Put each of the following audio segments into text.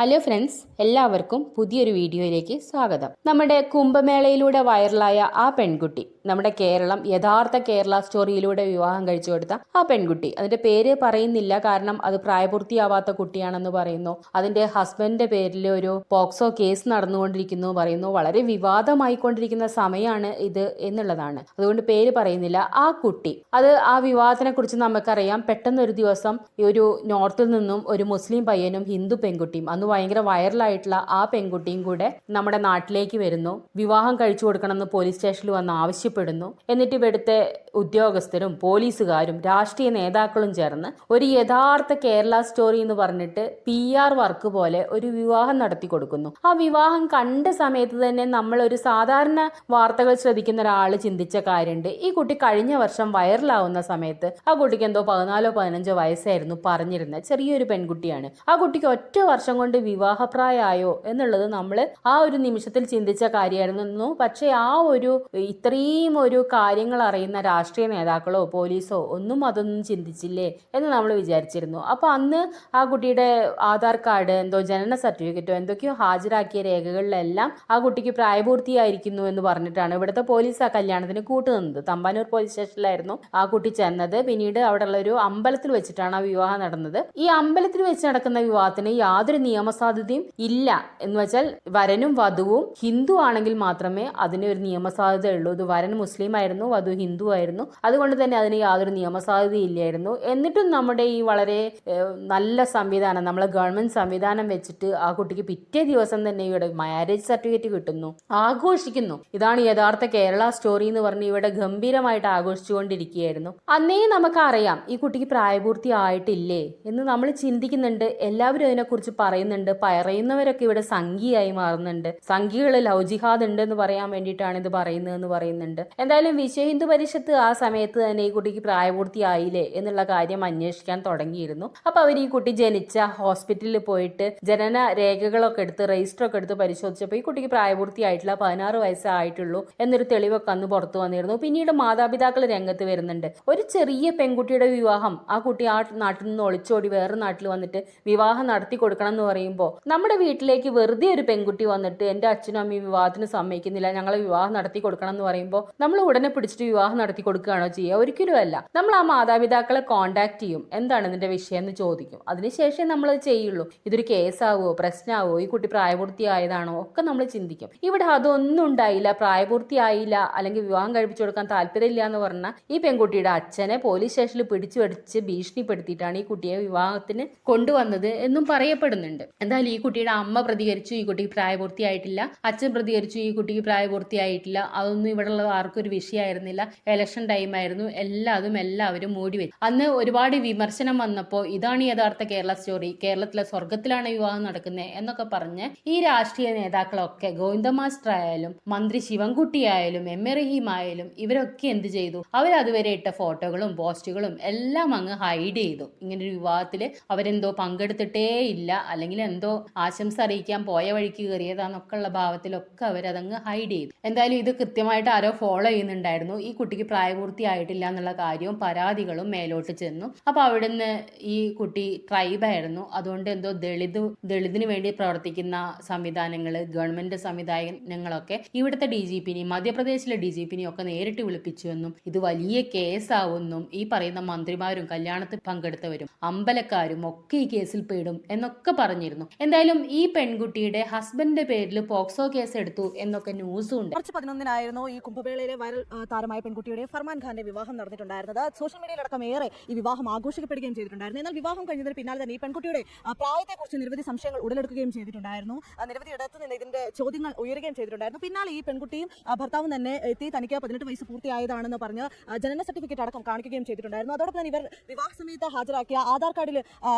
Hello friends, എല്ലാവർക്കും പുതിയൊരു വീഡിയോയിലേക്ക് സ്വാഗതം. നമ്മുടെ കുംഭമേളയിലൂടെ വൈറലായ ആ പെൺകുട്ടി, നമ്മുടെ കേരളം യഥാർത്ഥ കേരള സ്റ്റോറിയിലൂടെ വിവാഹം കഴിച്ചു കൊടുത്ത ആ പെൺകുട്ടി, അതിന്റെ പേര് പറയുന്നില്ല, കാരണം അത് പ്രായപൂർത്തിയാവാത്ത കുട്ടിയാണെന്ന് പറയുന്നു. അതിന്റെ ഹസ്ബൻഡിന്റെ പേരിൽ ഒരു പോക്സോ കേസ് നടന്നുകൊണ്ടിരിക്കുന്നു പറയുന്നു. വളരെ വിവാദമായിക്കൊണ്ടിരിക്കുന്ന സമയമാണ് ഇത് എന്നുള്ളതാണ്. അതുകൊണ്ട് പേര് പറയുന്നില്ല. ആ കുട്ടി, അത് ആ വിവാഹത്തിനെ കുറിച്ച് നമുക്കറിയാം. പെട്ടെന്നൊരു ദിവസം ഒരു നോർത്തിൽ നിന്നും ഒരു മുസ്ലിം പയ്യനും ഹിന്ദു പെൺകുട്ടിയും, അന്ന് ഭയങ്കര വൈറലായിട്ടുള്ള ആ പെൺകുട്ടിയും കൂടെ നമ്മുടെ നാട്ടിലേക്ക് വരുന്നു. വിവാഹം കഴിച്ചു കൊടുക്കണമെന്ന് പോലീസ് സ്റ്റേഷനിൽ വന്ന് ആവശ്യപ്പെടുന്നു. എന്നിട്ട് ഇവിടുത്തെ ഉദ്യോഗസ്ഥരും പോലീസുകാരും രാഷ്ട്രീയ നേതാക്കളും ചേർന്ന് ഒരു യഥാർത്ഥ കേരള സ്റ്റോറി എന്ന് പറഞ്ഞിട്ട് PR വർക്ക് പോലെ ഒരു വിവാഹം നടത്തി കൊടുക്കുന്നു. ആ വിവാഹം കണ്ട സമയത്ത് തന്നെ നമ്മൾ ഒരു സാധാരണ വാർത്തകൾ ശ്രദ്ധിക്കുന്ന ഒരാൾ ചിന്തിച്ച കാര്യമുണ്ട്. ഈ കുട്ടി കഴിഞ്ഞ വർഷം വൈറലാവുന്ന സമയത്ത് ആ കുട്ടിക്ക് എന്തോ 14-15 വയസ്സായിരുന്നു പറഞ്ഞിരുന്നത്. ചെറിയൊരു പെൺകുട്ടിയാണ്. ആ കുട്ടിക്ക് ഒറ്റ വർഷം കൊണ്ട് വിവാഹപ്രായമായോ എന്നുള്ളത് നമ്മൾ ആ ഒരു നിമിഷത്തിൽ ചിന്തിച്ച കാര്യമായിരുന്നു. പക്ഷെ ഇത്രയും ഒരു കാര്യങ്ങൾ അറിയുന്ന രാഷ്ട്രീയ നേതാക്കളോ പോലീസോ അതൊന്നും ചിന്തിച്ചില്ലേ എന്ന് നമ്മൾ വിചാരിച്ചിരുന്നു. അപ്പൊ അന്ന് ആ കുട്ടിയുടെ ആധാർ കാർഡ്, എന്തോ ജനന സർട്ടിഫിക്കറ്റോ എന്തൊക്കെയോ ഹാജരാക്കിയ രേഖകളിലെല്ലാം ആ കുട്ടിക്ക് പ്രായപൂർത്തിയായിരിക്കുന്നു എന്ന് പറഞ്ഞിട്ടാണ് ഇവിടുത്തെ പോലീസ് ആ കല്യാണത്തിന് കൂട്ടുനിന്നത്. തമ്പാനൂർ പോലീസ് സ്റ്റേഷനിലായിരുന്നു ആ കുട്ടി ചെന്നത്. പിന്നീട് അവിടെയുള്ള ഒരു അമ്പലത്തിൽ വെച്ചിട്ടാണ് ആ വിവാഹം നടന്നത്. ഈ അമ്പലത്തിൽ വെച്ച് നടക്കുന്ന വിവാഹത്തിന് യാതൊരു നിയമസാധ്യതയും ഇല്ല. എന്ന് വെച്ചാൽ വരനും വധുവും ഹിന്ദു ആണെങ്കിൽ മാത്രമേ അതിന് ഒരു നിയമസാധ്യത ഉള്ളൂ. ഇത് വരൻ മുസ്ലിം ആയിരുന്നു, വധു ഹിന്ദു ആയിരുന്നു. അതുകൊണ്ട് തന്നെ അതിന് യാതൊരു നിയമസാധ്യത ഇല്ലായിരുന്നു. എന്നിട്ടും നമ്മുടെ ഈ വളരെ നല്ല സംവിധാനം, നമ്മളെ ഗവൺമെന്റ് സംവിധാനം വെച്ചിട്ട് ആ കുട്ടിക്ക് പിറ്റേ ദിവസം തന്നെ ഇവിടെ മാരേജ് സർട്ടിഫിക്കറ്റ് കിട്ടുന്നു, ആഘോഷിക്കുന്നു. ഇതാണ് യഥാർത്ഥ കേരള സ്റ്റോറി എന്ന് പറഞ്ഞ് ഇവിടെ ഗംഭീരമായിട്ട് ആഘോഷിച്ചുകൊണ്ടിരിക്കുകയായിരുന്നു. അന്നേ നമുക്കറിയാം ഈ കുട്ടിക്ക് പ്രായപൂർത്തി ആയിട്ടില്ലേ എന്ന് നമ്മൾ ചിന്തിക്കുന്നുണ്ട്. എല്ലാവരും അതിനെക്കുറിച്ച് പറയുന്നവരൊക്കെ ഇവിടെ സംഘിയായി മാറുന്നുണ്ട്. സംഘികൾ ലവ് ജിഹാദ് ഉണ്ട് എന്ന് പറയാൻ വേണ്ടിയിട്ടാണ് ഇത് പറയുന്നതെന്ന് പറയുന്നുണ്ട്. എന്തായാലും വിശ്വ ഹിന്ദു പരിഷത്ത് ആ സമയത്ത് തന്നെ ഈ കുട്ടിക്ക് പ്രായപൂർത്തിയായില്ലേ എന്നുള്ള കാര്യം അന്വേഷിക്കാൻ തുടങ്ങിയിരുന്നു. അപ്പൊ അവർ ഈ കുട്ടി ജനിച്ച ഹോസ്പിറ്റലിൽ പോയിട്ട് ജനന രേഖകളൊക്കെ എടുത്ത് രജിസ്റ്റർ ഒക്കെ എടുത്ത് പരിശോധിച്ചപ്പോൾ ഈ കുട്ടിക്ക് പ്രായപൂർത്തിയായിട്ടില്ല, 16 വയസ്സേ ആയിട്ടുള്ളൂ എന്നൊരു തെളിവൊക്കെ അന്ന് പുറത്തു വന്നിരുന്നു. പിന്നീട് മാതാപിതാക്കൾ രംഗത്ത് വരുന്നുണ്ട്. ഒരു ചെറിയ പെൺകുട്ടിയുടെ വിവാഹം, ആ കുട്ടി ആ നാട്ടിൽ നിന്ന് ഒളിച്ചോടി വേറെ നാട്ടിൽ വന്നിട്ട് വിവാഹം നടത്തി കൊടുക്കണം എന്ന് പറയുമ്പോൾ, നമ്മുടെ വീട്ടിലേക്ക് വെറുതെ ഒരു പെൺകുട്ടി വന്നിട്ട് എന്റെ അച്ഛനും അമ്മയും വിവാഹത്തിന് സമ്മതിക്കുന്നില്ല, ഞങ്ങളെ വിവാഹം നടത്തി കൊടുക്കണം എന്ന് പറയുമ്പോൾ നമ്മൾ ഉടനെ പിടിച്ചിട്ട് വിവാഹം നടത്തി കൊടുക്കുകയാണോ ചെയ്യുക? ഒരിക്കലും അല്ല. നമ്മൾ ആ മാതാപിതാക്കളെ കോണ്ടാക്ട് ചെയ്യും, എന്താണ് ഇതിന്റെ വിഷയം എന്ന് ചോദിക്കും. അതിനുശേഷം നമ്മൾ അത് ചെയ്യുള്ളൂ. ഇതൊരു കേസാവോ പ്രശ്നമാവോ, ഈ കുട്ടി പ്രായപൂർത്തിയായതാണോ ഒക്കെ നമ്മൾ ചിന്തിക്കും. ഇവിടെ അതൊന്നും ഉണ്ടായില്ല. പ്രായപൂർത്തിയായില്ല അല്ലെങ്കിൽ വിവാഹം കഴിപ്പിച്ചു കൊടുക്കാൻ താല്പര്യമില്ല എന്ന് പറഞ്ഞാൽ ഈ പെൺകുട്ടിയുടെ അച്ഛനെ പോലീസ് സ്റ്റേഷനിൽ പിടിച്ചു വെച്ച് ഭീഷണിപ്പെടുത്തിയിട്ടാണ് ഈ കുട്ടിയെ വിവാഹത്തിന് കൊണ്ടുവന്നത് എന്നും പറയപ്പെടുന്നുണ്ട്. എന്തായാലും ഈ കുട്ടിയുടെ അമ്മ പ്രതികരിച്ചു, ഈ കുട്ടിക്ക് പ്രായപൂർത്തിയായിട്ടില്ല. അച്ഛൻ പ്രതികരിച്ചു, ഈ കുട്ടിക്ക് പ്രായപൂർത്തിയായിട്ടില്ല. അതൊന്നും ഇവിടെയുള്ള ആർക്കും ഒരു വിഷയമായിരുന്നില്ല. ഇലക്ഷൻ ടൈം ആയിരുന്നു. എല്ലാവരും മൂടി വെച്ചു. അന്ന് ഒരുപാട് വിമർശനം വന്നപ്പോൾ ഇതാണ് യഥാർത്ഥ കേരള സ്റ്റോറി, കേരളത്തിലെ സ്വർഗത്തിലാണ് വിവാഹം നടക്കുന്നത് എന്നൊക്കെ പറഞ്ഞ് ഈ രാഷ്ട്രീയ നേതാക്കളൊക്കെ, ഗോവിന്ദ മാസ്റ്റർ ആയാലും മന്ത്രി ശിവൻകുട്ടി ആയാലും MA റഹീം ആയാലും ഇവരൊക്കെ എന്ത് ചെയ്തു? അവരതുവരെ ഇട്ട ഫോട്ടോകളും പോസ്റ്റുകളും എല്ലാം അങ്ങ് ഹൈഡ് ചെയ്തു. ഇങ്ങനൊരു വിവാഹത്തിൽ അവരെന്തോ പങ്കെടുത്തിട്ടേ ഇല്ല, അല്ലെങ്കിൽ എന്തോ ആശംസ അറിയിക്കാൻ പോയ വഴിക്ക് കയറിയതാന്നൊക്കെ ഉള്ള ഭാവത്തിലൊക്കെ അവരതങ്ങ് ഹൈഡ് ചെയ്തു. എന്തായാലും ഇത് കൃത്യമായിട്ട് ആരോ ഫോളോ ചെയ്യുന്നുണ്ടായിരുന്നു. ഈ കുട്ടിക്ക് പ്രായപൂർത്തിയായിട്ടില്ല എന്നുള്ള കാര്യവും പരാതികളും മേലോട്ട് ചെന്നു. അപ്പൊ അവിടുന്ന് ഈ കുട്ടി ട്രൈബായിരുന്നു, അതുകൊണ്ട് എന്തോ ദളിതിന് വേണ്ടി പ്രവർത്തിക്കുന്ന സംവിധാനങ്ങൾ, ഗവൺമെന്റ് സംവിധാനങ്ങളൊക്കെ ഇവിടുത്തെ DGPനെയും മധ്യപ്രദേശിലെ DGPനെയും ഒക്കെ നേരിട്ട് വിളിപ്പിച്ചുവെന്നും ഇത് വലിയ കേസാവുമെന്നും ഈ പറയുന്ന മന്ത്രിമാരും കല്യാണത്തിൽ പങ്കെടുത്തവരും അമ്പലക്കാരും ഒക്കെ ഈ കേസിൽ പെടും എന്നൊക്കെ പറഞ്ഞിരുന്നു. എന്തായാലും ഈ പെൺകുട്ടിയുടെ ഹസ്ബൻഡിന്റെ പേരിൽ പോക്സോ കേസ് എടുത്തു എന്നൊക്കെ ന്യൂസും ഉണ്ട്. മാർച്ച് 11 ഈ കുംഭമേളയിലെ വൈറൽ താരമായ പെൺകുട്ടിയുടെ ഫർമാൻ ഖാന്റെ വിവാഹം നടന്നിട്ടുണ്ടായിരുന്നത്. സോഷ്യൽ മീഡിയയിലടക്കം ഏറെ ഈ വിവാഹം ആഘോഷിക്കപ്പെടുകയും ചെയ്തിട്ടുണ്ടായിരുന്നു. എന്നാൽ വിവാഹം കഴിഞ്ഞതിന് പിന്നാലെ തന്നെ ഈ പെൺകുട്ടിയുടെ പ്രായത്തെക്കുറിച്ച് നിരവധി സംശയങ്ങൾ ഉടലെടുക്കുകയും ചെയ്തിട്ടുണ്ടായിരുന്നു. നിരവധി ഇടത്ത് നിന്ന് ഇതിന്റെ ചോദ്യങ്ങൾ ഉയരുകയും ചെയ്തിട്ടുണ്ടായിരുന്നു. പിന്നാലെ ഈ പെൺകുട്ടിയും ഭർത്താവും തന്നെ എത്തി തനിക്ക് 18 വയസ്സ് പൂർത്തിയായതാണെന്ന് പറഞ്ഞ് ജനന സർട്ടിഫിക്കറ്റ് അടക്കം കാണിക്കുകയും ചെയ്തിട്ടുണ്ടായിരുന്നു. അതോടൊപ്പം തന്നെ ഇവർ വിവാഹ സമയത്ത് ഹാജരാക്കിയ ആധാർ കാർഡിൽ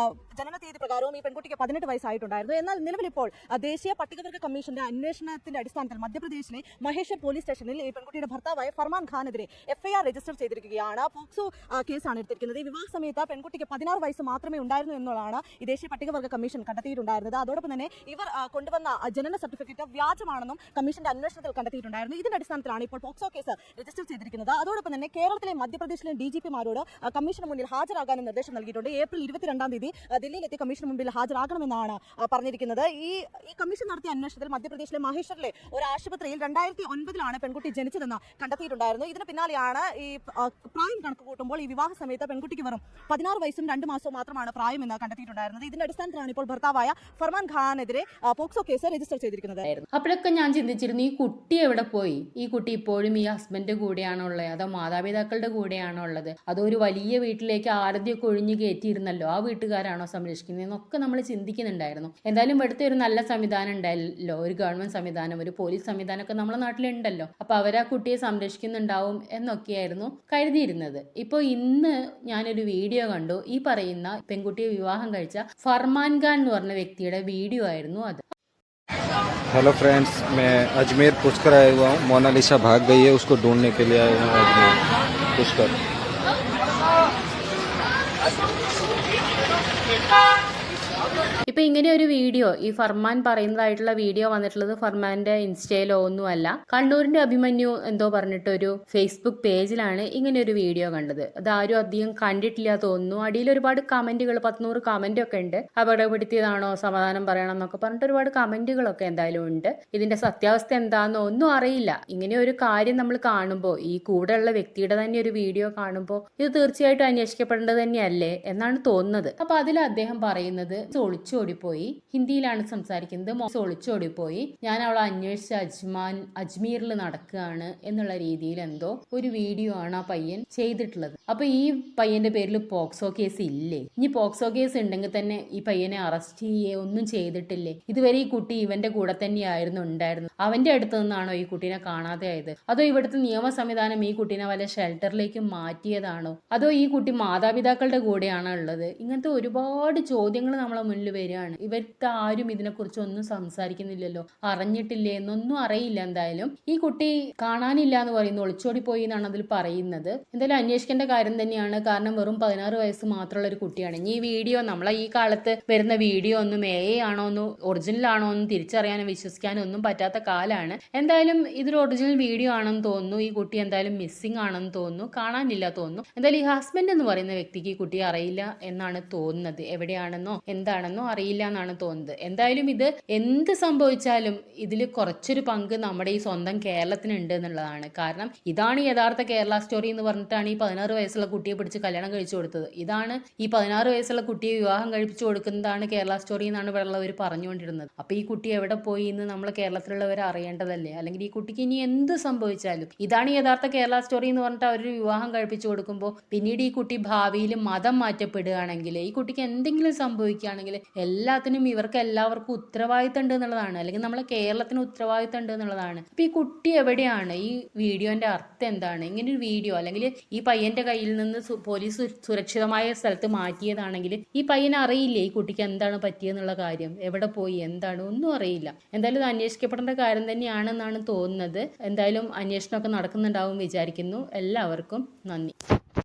ജനന തീയതി പ്രകാരവും ഈ പെൺകുട്ടിക്ക് 18 വയസ്സായിട്ടുണ്ടായിരുന്നു. എന്നാൽ നിലവിൽ ഇപ്പോൾ ദേശീയ പട്ടികവർഗ കമ്മീഷന്റെ അന്വേഷണത്തിന്റെ അടിസ്ഥാനത്തിൽ മധ്യപ്രദേശിലെ മഹേശ്വർ പോലീസ് സ്റ്റേഷനിൽ ഈ പെൺകുട്ടിയുടെ ഭർത്താവായ ഫർമാൻ ഖാനെതിരെ FIR രജിസ്റ്റർ ചെയ്തിരിക്കുകയാണ്. പോക്സോ കേസാണ് എടുത്തിരിക്കുന്നത്. ഈ വിവാഹ സമയത്ത് പെൺകുട്ടിക്ക് 16 വയസ്സ് മാത്രമേ ഉണ്ടായിരുന്നു എന്നുള്ളതാണ് ഈ ദേശീയ പട്ടികവർഗ കമ്മീഷൻ കണ്ടെത്തിയിട്ടുണ്ടായിരുന്നത്. അതോടൊപ്പം തന്നെ ഇവർ കൊണ്ടുവന്ന ജനന സർട്ടിഫിക്കറ്റ് വ്യാജമാണെന്നും കമ്മീഷന്റെ അന്വേഷണത്തിൽ കണ്ടെത്തിയിട്ടുണ്ടായിരുന്നു. ഇതിന്റെ അടിസ്ഥാനത്തിലാണ് ഇപ്പോൾ പോക്സോ കേസ് രജിസ്റ്റർ ചെയ്തിരിക്കുന്നത്. അതോടൊപ്പം തന്നെ കേരളത്തിലെ മധ്യപ്രദേശിലെ DGPമാരോട് കമ്മീഷന് മുന്നിൽ ഹാജരാകാനും നിർദ്ദേശം നൽകിയിട്ടുണ്ട്. ഏപ്രിൽ 22 ദില്ലിയിലെത്തി കമ്മീഷന് മുമ്പിൽ ഹാജരാകണമെന്നാണ് പറഞ്ഞിരിക്കുന്നത്. ഈ കമ്മീഷൻ നടത്തിയ അന്വേഷണത്തിൽ മധ്യപ്രദേശിലെ മഹേശ്വറിലെ ഒരു ആശുപത്രിയിൽ 2009 പെൺകുട്ടി ജനിച്ചതെന്ന് കണ്ടെത്തിയിട്ടുണ്ടായിരുന്നു. ഇതിന് പിന്നാലെയാണ് ഈ പ്രായം കണക്ക് കൂട്ടുമ്പോൾ ഈ വിവാഹ സമയത്ത് പെൺകുട്ടിക്ക് വെറും 16 വയസ്സും 2 മാസവും മാത്രമാണ് പ്രായമെന്ന് കണ്ടെത്തിയിട്ടുണ്ടായിരുന്നത്. ഇതിന്റെ അടിസ്ഥാനത്തിലാണ് ഇപ്പോൾ ഭർത്താവായ ഫർമാൻ ഖാനെതിരെ പോക്സോ കേസ് രജിസ്റ്റർ ചെയ്തിരിക്കുന്നത്. അപ്പോഴൊക്കെ ഞാൻ ചിന്തിച്ചിരുന്നു, ഈ കുട്ടി എവിടെ പോയി? ഈ കുട്ടി ഇപ്പോഴും ഈ ഹസ്ബൻഡ് കൂടെയാണോ ഉള്ളത്, അതോ മാതാപിതാക്കളുടെ കൂടെയാണോ ഉള്ളത്, അതോ ഒരു വലിയ വീട്ടിലേക്ക് ആദ്യമൊക്കെ ഒഴിഞ്ഞു കയറ്റിയിരുന്നല്ലോ ആ വീട്ടുകാരാണോ സംരക്ഷിക്കുന്നതെന്നൊക്കെ നമ്മൾ ചിന്തിക്കുന്നുണ്ടായിരുന്നു. എന്തായാലും ഇവിടുത്തെ ഒരു നല്ല സംവിധാനം ഉണ്ടല്ലോ, ഒരു ഗവൺമെന്റ് സംവിധാനം, ഒരു പോലീസ് സംവിധാനമൊക്കെ നമ്മുടെ നാട്ടിലുണ്ടല്ലോ. അപ്പൊ അവരാ കുട്ടിയെ സംരക്ഷിക്കുന്നുണ്ടാവും എന്നൊക്കെയായിരുന്നു കരുതിയിരുന്നത്. ഇപ്പോൾ ഇന്ന് ഞാനൊരു വീഡിയോ കണ്ടു. ഈ പറയുന്ന പെൺകുട്ടിയെ വിവാഹം കഴിച്ച ഫർമാൻ ഖാൻ എന്ന് പറഞ്ഞ വ്യക്തിയുടെ വീഡിയോ ആയിരുന്നു അത്. हेलो फ्रेंड्स, मैं अजमेर पुष्कर आया हुआ हूँ। मोनालिसा भाग गई है, उसको ढूंढने के लिए आया हूँ अजमेर पुष्कर। ഇപ്പൊ ഇങ്ങനെ ഒരു വീഡിയോ, ഈ ഫർമാൻ പറയുന്നതായിട്ടുള്ള വീഡിയോ വന്നിട്ടുള്ളത് ഫർമാന്റെ ഇൻസ്റ്റയിലോ ഒന്നുമല്ല, കണ്ണൂരിന്റെ അഭിമന്യു എന്തോ പറഞ്ഞിട്ടൊരു ഫേസ്ബുക്ക് പേജിലാണ് ഇങ്ങനെ ഒരു വീഡിയോ കണ്ടത്. അത് ആരും അധികം കണ്ടിട്ടില്ല തോന്നുന്നു. അടിയിൽ ഒരുപാട് കമന്റുകൾ, 100 കമന്റ് ഒക്കെ ഉണ്ട്. അപകടപ്പെടുത്തിയതാണോ, സമാധാനം പറയണം എന്നൊക്കെ പറഞ്ഞിട്ട് ഒരുപാട് കമന്റുകളൊക്കെ എന്തായാലും ഉണ്ട്. ഇതിന്റെ സത്യാവസ്ഥ എന്താണെന്നോ ഒന്നും അറിയില്ല. ഇങ്ങനെ ഒരു കാര്യം നമ്മൾ കാണുമ്പോൾ, ഈ കൂടെയുള്ള വ്യക്തിയുടെ തന്നെ ഒരു വീഡിയോ കാണുമ്പോൾ ഇത് തീർച്ചയായിട്ടും അന്വേഷിക്കപ്പെടേണ്ടത് തന്നെയല്ലേ എന്നാണ് തോന്നുന്നത്. അപ്പൊ അതിൽ അദ്ദേഹം പറയുന്നത് ഒളിച്ചോടിപ്പോയി, ഹിന്ദിയിലാണ് സംസാരിക്കുന്നത്, ഒളിച്ചോടിപ്പോയി, ഞാൻ അവളെ അന്വേഷിച്ച് അജ്മീറിൽ നടക്കുകയാണ് എന്നുള്ള രീതിയിൽ എന്തോ ഒരു വീഡിയോ ആണ് ആ പയ്യൻ ചെയ്തിട്ടുള്ളത്. അപ്പൊ ഈ പയ്യന്റെ പേരിൽ പോക്സോ കേസ് ഇല്ലേ? ഇനി പോക്സോ കേസ് ഉണ്ടെങ്കിൽ തന്നെ ഈ പയ്യനെ അറസ്റ്റ് ചെയ്യേ ഒന്നും ചെയ്തിട്ടില്ലേ? ഇതുവരെ ഈ കുട്ടി ഇവന്റെ കൂടെ തന്നെയായിരുന്നു ഉണ്ടായിരുന്നത്. അവന്റെ അടുത്ത് നിന്നാണോ ഈ കുട്ടീനെ കാണാതെ ആയത്? അതോ ഇവിടുത്തെ നിയമ സംവിധാനം ഈ കുട്ടീനെ വല്ല ഷെൽട്ടറിലേക്ക് മാറ്റിയതാണോ? അതോ ഈ കുട്ടി മാതാപിതാക്കളുടെ കൂടെയാണോ ഉള്ളത്? ഇങ്ങനത്തെ ഒരുപാട് ചോദ്യങ്ങൾ നമ്മളെ മുന്നിൽ വരികയാണ്. ഇവർക്ക് ആരും ഇതിനെക്കുറിച്ച് ഒന്നും സംസാരിക്കുന്നില്ലല്ലോ, അറിഞ്ഞിട്ടില്ലേ എന്നൊന്നും അറിയില്ല. എന്തായാലും ഈ കുട്ടി കാണാനില്ല എന്ന് പറയുന്നു, ഒളിച്ചോടി പോയി എന്നാണ് അതിൽ പറയുന്നത്. എന്തായാലും അന്വേഷിക്കേണ്ട കാര്യം തന്നെയാണ്. കാരണം വെറും 16 വയസ്സ് മാത്രമുള്ള ഒരു കുട്ടിയാണ്. ഇനി ഈ വീഡിയോ, നമ്മളെ ഈ കാലത്ത് വരുന്ന വീഡിയോ ഒന്നും ആണോ ഒന്നും ഒറിജിനൽ ആണോ ഒന്നും തിരിച്ചറിയാനും വിശ്വസിക്കാനും ഒന്നും പറ്റാത്ത കാലാണ്. എന്തായാലും ഇതൊരു ഒറിജിനൽ വീഡിയോ ആണെന്ന് തോന്നുന്നു. ഈ കുട്ടി എന്തായാലും മിസ്സിംഗ് ആണെന്ന് തോന്നുന്നു, കാണാനില്ല തോന്നുന്നു. എന്തായാലും ഈ ഹസ്ബൻഡ് എന്ന് പറയുന്ന വ്യക്തിക്ക് ഈ കുട്ടിയെ അറിയില്ല എന്നാണ് തോന്നുന്നത്. എവിടെയാണെന്നോ എന്താണെന്നോ അറിയില്ല എന്നാണ് തോന്നുന്നത്. എന്തായാലും ഇത് എന്ത് സംഭവിച്ചാലും ഇതിൽ കുറച്ചൊരു പങ്ക് നമ്മുടെ ഈ സ്വന്തം കേരളത്തിനുണ്ട് എന്നുള്ളതാണ്. കാരണം ഇതാണ് യഥാർത്ഥ കേരള സ്റ്റോറി എന്ന് പറഞ്ഞിട്ടാണ് ഈ 16 വയസ്സുള്ള കുട്ടിയെ പിടിച്ച് കല്യാണം കഴിച്ചു കൊടുത്തത്. ഇതാണ് ഈ 16 വയസ്സുള്ള കുട്ടിയെ വിവാഹം കഴിപ്പിച്ചു കൊടുക്കുന്നതാണ് കേരള സ്റ്റോറി എന്നാണ് ഇവിടെ ഉള്ളവർ പറഞ്ഞുകൊണ്ടിരുന്നത്. അപ്പൊ ഈ കുട്ടി എവിടെ പോയി എന്ന് നമ്മൾ കേരളത്തിലുള്ളവർ അറിയേണ്ടതല്ലേ? അല്ലെങ്കിൽ ഈ കുട്ടിക്ക് ഇനി എന്ത് സംഭവിച്ചാലും ഇതാണ് യഥാർത്ഥ കേരള സ്റ്റോറി എന്ന് പറഞ്ഞിട്ട് അവർ വിവാഹം കഴിപ്പിച്ചു കൊടുക്കുമ്പോൾ പിന്നീട് ഈ കുട്ടി ഭാവിയിൽ മതം മാറ്റപ്പെടുകയാണെങ്കിൽ, ഈ കുട്ടിക്ക് എന്തെങ്കിലും സംഭവിക്കുകയാണെങ്കിൽ എല്ലാത്തിനും ഇവർക്ക് എല്ലാവർക്കും ഉത്തരവാദിത്തം ഉണ്ട് എന്നുള്ളതാണ്. അല്ലെങ്കിൽ നമ്മളെ കേരളത്തിന് ഉത്തരവാദിത്തം ഉണ്ട് എന്നുള്ളതാണ്. അപ്പൊ ഈ കുട്ടി എവിടെയാണ്? ഈ വീഡിയോന്റെ അർത്ഥം എന്താണ്? ഇങ്ങനെ ഒരു വീഡിയോ അല്ലെങ്കിൽ ഈ പയ്യന്റെ കയ്യിൽ നിന്ന് പോലീസ് സുരക്ഷിതമായ സ്ഥലത്ത് മാറ്റിയതാണെങ്കിൽ ഈ പയ്യനെ അറിയില്ലേ ഈ കുട്ടിക്ക് എന്താണ് പറ്റിയെന്നുള്ള കാര്യം? എവിടെ പോയി, എന്താണ്, ഒന്നും അറിയില്ല. എന്തായാലും ഇത് അന്വേഷിക്കപ്പെടേണ്ട കാര്യം തന്നെയാണെന്നാണ് തോന്നുന്നത്. എന്തായാലും അന്വേഷണമൊക്കെ നടക്കുന്നുണ്ടാവും വിചാരിക്കുന്നു. എല്ലാവർക്കും നന്ദി.